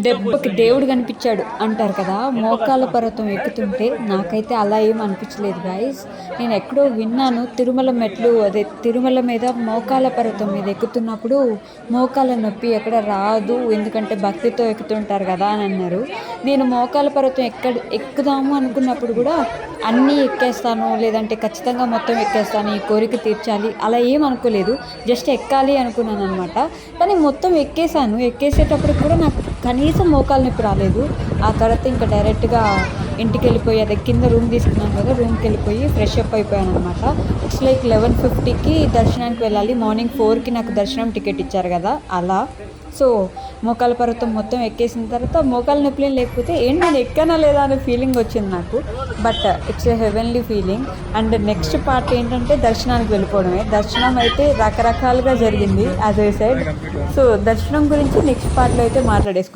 దెబ్బకి దేవుడు కనిపించాడు అంటారు కదా. మోకాళ్ళ పర్వతం ఎక్కుతుంటే నాకైతే అలా ఏం అనిపించలేదు గాయస్. నేను ఎక్కడో విన్నాను, తిరుమల మెట్లు అదే తిరుమల మీద మోకాళ్ళ పర్వతం మీద ఎక్కుతున్నప్పుడు మోకాళ్ళ నొప్పి ఎక్కడ రాదు, ఎందుకంటే భక్తితో ఎక్కుతుంటారు కదా అని అన్నారు. నేను మోకాళ్ళ పర్వతం ఎక్కుదాము అనుకున్నప్పుడు కూడా అన్నీ ఎక్కేస్తాను, లేదంటే ఖచ్చితంగా మొత్తం ఎక్కేస్తాను, ఈ కోరిక తీర్చాలి అలా ఏం అనుకోలేదు. జస్ట్ ఎక్కాలి అనుకున్నాను అనమాట. కానీ మొత్తం ఎక్కేసాను. ఎక్కేసేటప్పటికి కూడా నాకు కనీసం మోకాలు నొప్పి రాలేదు. ఆ తర్వాత ఇంకా డైరెక్ట్గా ఇంటికి వెళ్ళిపోయి, అదే కింద రూమ్ తీసుకున్నాను కదా, రూమ్కి వెళ్ళిపోయి ఫ్రెష్ అప్ అయిపోయాను అనమాట. ఇట్స్ లైక్ 11:50కి దర్శనానికి వెళ్ళాలి, మార్నింగ్ 4కి నాకు దర్శనం టికెట్ ఇచ్చారు కదా అలా. సో మోకాళ్ళ పర్వతం మొత్తం ఎక్కేసిన తర్వాత మోకాళ్ళ నొప్పులేం లేకపోతే ఏంటి నేను ఎక్కానా లేదా అనే ఫీలింగ్ వచ్చింది నాకు. But it's a heavenly feeling. And next part ఏంటంటే దర్శనానికి వెళ్ళిపోవడమే. దర్శనం అయితే రకరకాలుగా జరిగింది యాజ్ ఐ సెడ్. సో దర్శనం గురించి నెక్స్ట్ పార్ట్లో అయితే మాట్లాడేసుకుందాం.